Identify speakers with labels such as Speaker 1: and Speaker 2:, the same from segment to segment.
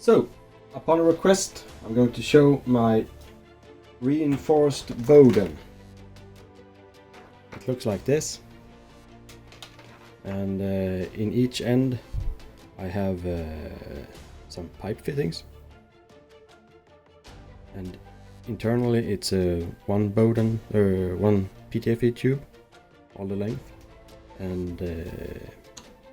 Speaker 1: So, upon a request, I'm going to show my reinforced Bowden. It looks like this, and in each end I have some pipe fittings, and internally it's one Bowden or one PTFE tube all the length, and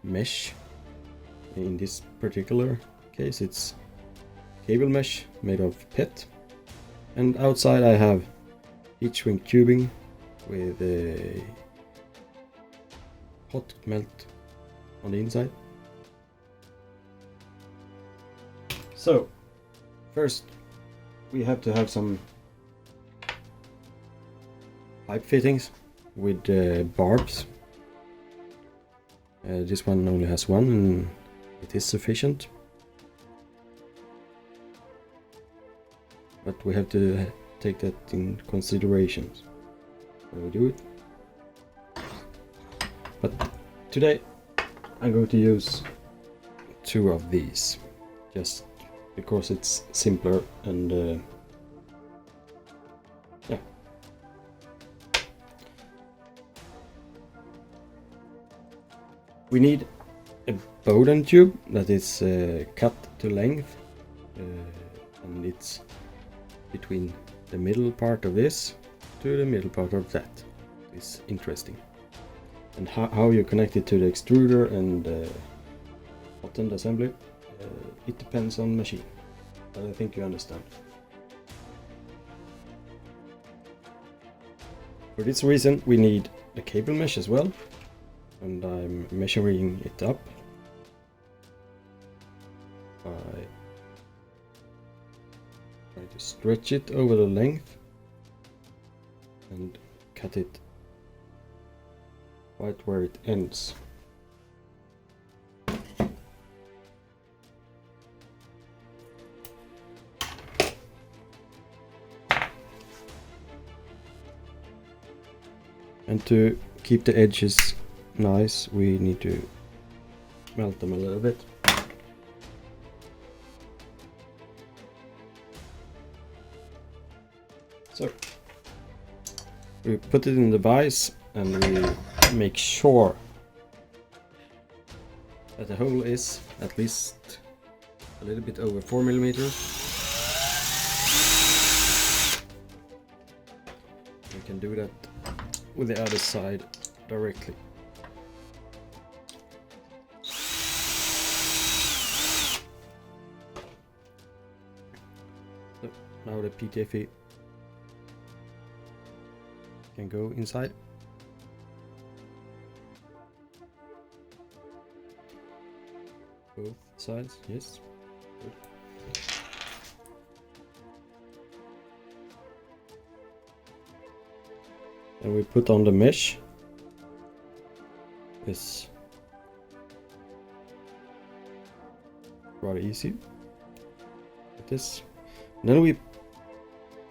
Speaker 1: mesh. In this particular case it's cable mesh made of PET, and outside I have heat shrink tubing with a hot melt on the inside. So first we have to have some pipe fittings with barbs. This one only has one, and it is sufficient, but we have to take that in consideration when we do it. But today I'm going to use two of these, just because it's simpler and yeah. We need a Bowden tube that is cut to length, and it's between the middle part of this to the middle part of that. It's interesting. And how you connect it to the extruder and hot end assembly, it depends on machine, but I think you understand. For this reason we need a cable mesh as well, and I'm measuring it up by trying to stretch it over the length and cut it right where it ends. And to keep the edges nice, we need to melt them a little bit. So we put it in the vise and we make sure that the hole is at least a little bit over 4 millimeters. We can do that with the other side directly. So now the PTFE can go inside. Both sides, yes. Good. And we put on the mesh. It's rather easy. Like this. And then we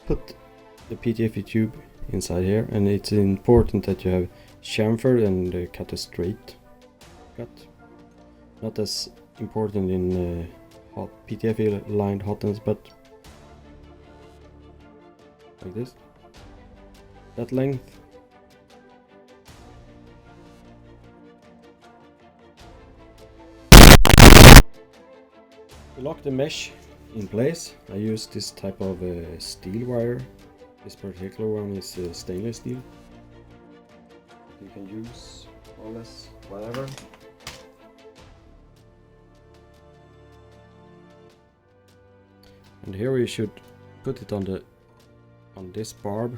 Speaker 1: put the PTFE tube inside here, and it's important that you have chamfered and cut a straight cut. Not as important in hot PTFE lined hot ends, but like this. That length. To lock the mesh in place, I use this type of steel wire. This particular one is stainless steel. You can use more or less whatever. And here we should put it on this barb,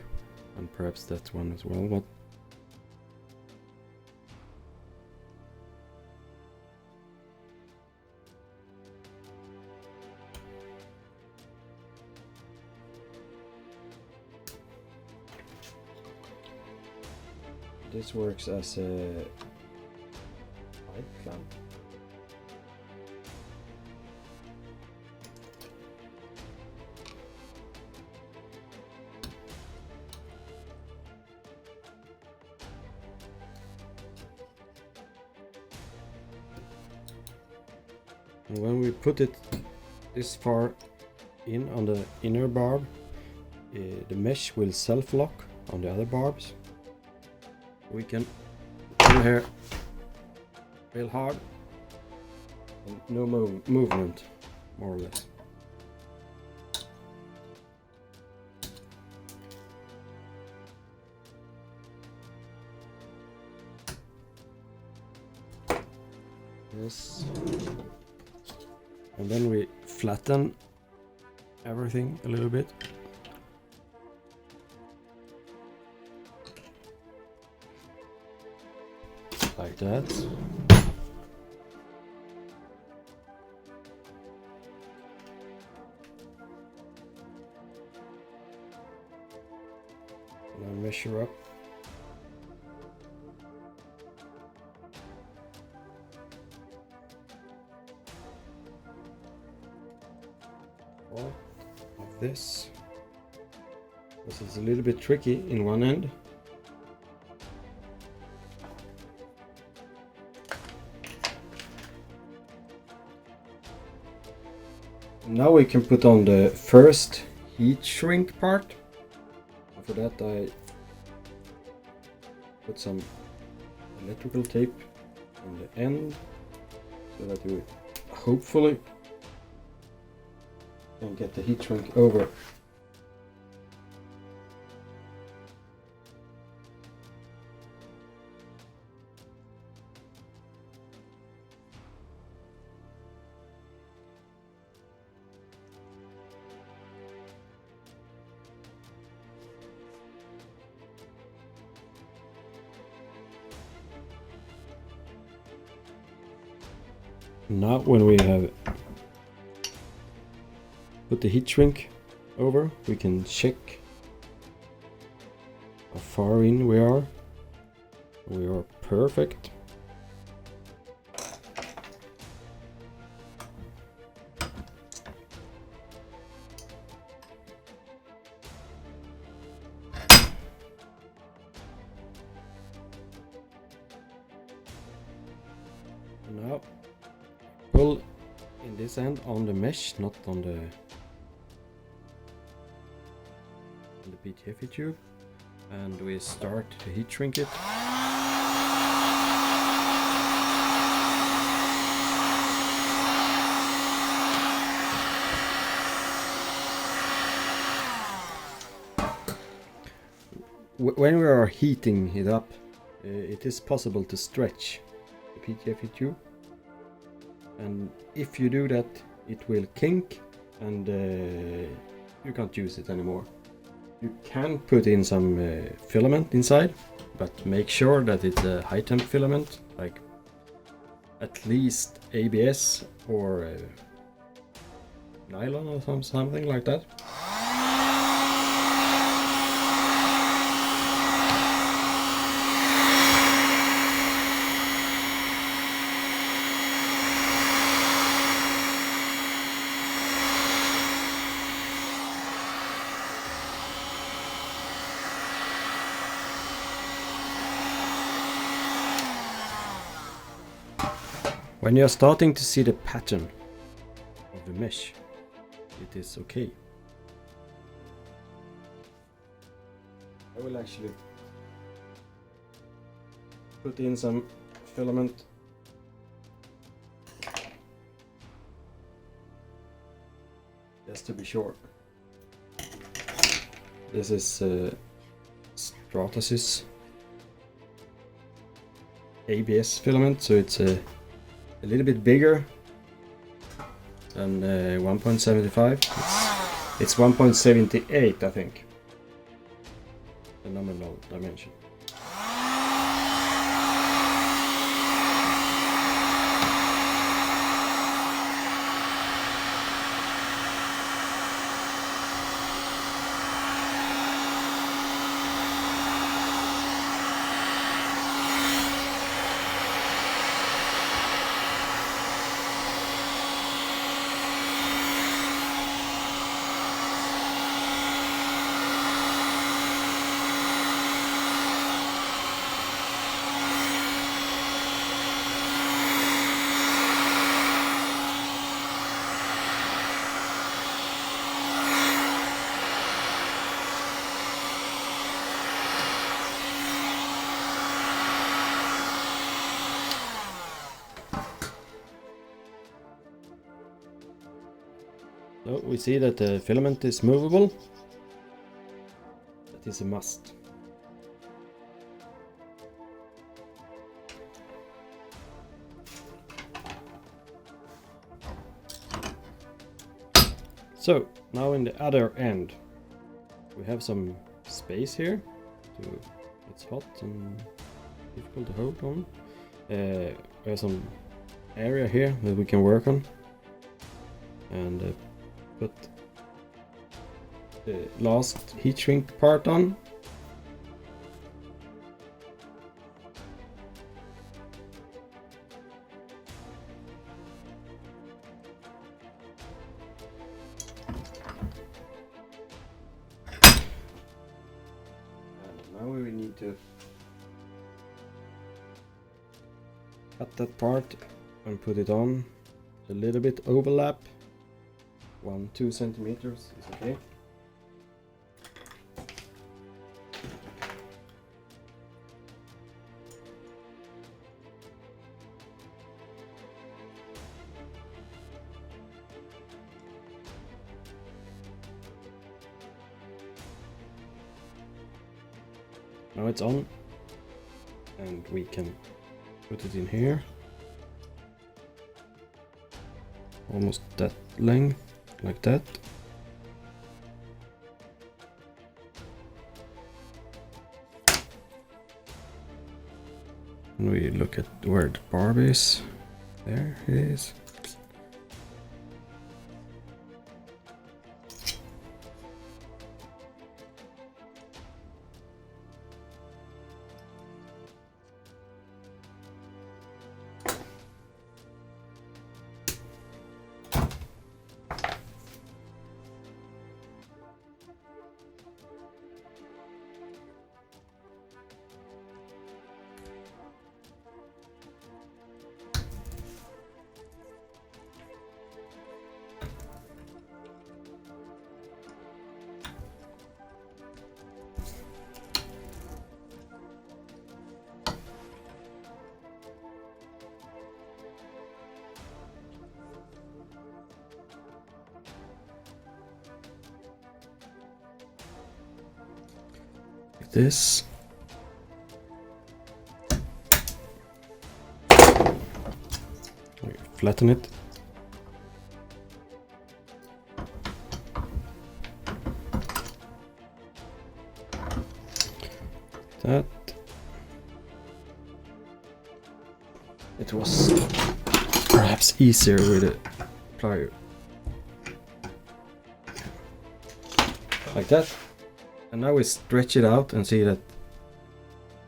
Speaker 1: and perhaps that one as well, but this works as a pipe clamp. And when we put it this far in on the inner barb, the mesh will self-lock on the other barbs. We can pull here real hard and no movement, more or less. Yes. And then we flatten everything a little bit. Like that. And I measure up. Of this. This is a little bit tricky in one end. Now we can put on the first heat shrink part. And for that I put some electrical tape on the end so that we hopefully can get the heat shrink over. Now when we have put the heat shrink over, we can check how far in we are. We are perfect. Now pull in this end on the mesh, not on the PTFE tube, and we start to heat shrink it. When we are heating it up, it is possible to stretch the PTFE tube, and if you do that, it will kink and you can't use it anymore. You can put in some filament inside, but make sure that it's a high temp filament, like at least ABS or nylon or something like that. When you are starting to see the pattern of the mesh, it is okay. I will actually put in some filament just to be sure. This is Stratasys ABS filament, so it's a little bit bigger than 1.75. It's 1.78, I think, the nominal dimension. So we see that the filament is movable. That is a must. So now in the other end we have some space here. It's hot and difficult to hold on. There's some area here that we can work on and put the last heat shrink part on. And now we need to cut that part and put it on. A little bit overlap. 1-2 centimeters is okay. Now it's on, and we can put it in here. Almost that length, like that. And we look at where the barb is. There it is. Like this. We flatten it. That. It was perhaps easier with a plier. Like that. And now we stretch it out and see that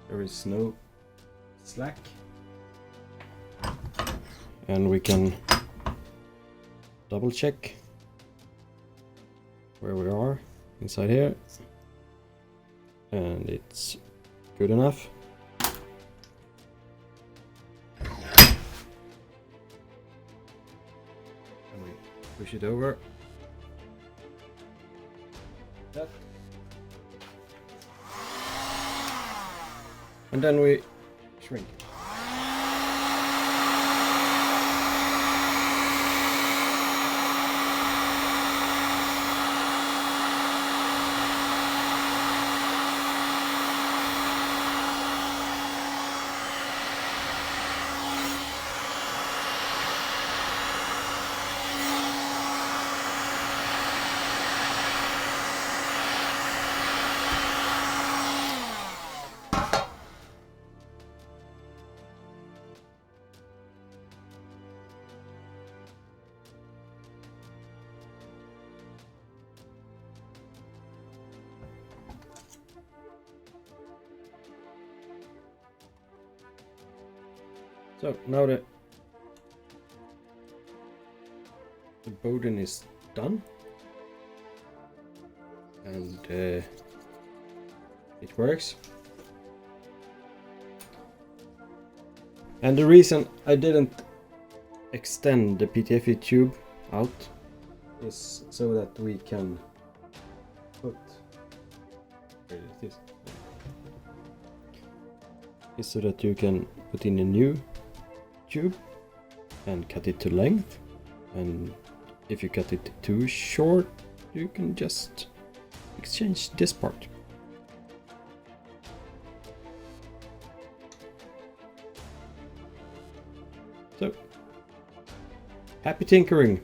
Speaker 1: there is no slack. And we can double check where we are inside here. And it's good enough. And we push it over. That. And then we shrink it. So now the Bowden is done, and it works. And the reason I didn't extend the PTFE tube out is so that we can put, where is this? Is so that you can put in a new tube and cut it to length, and if you cut it too short, you can just exchange this part. So, happy tinkering!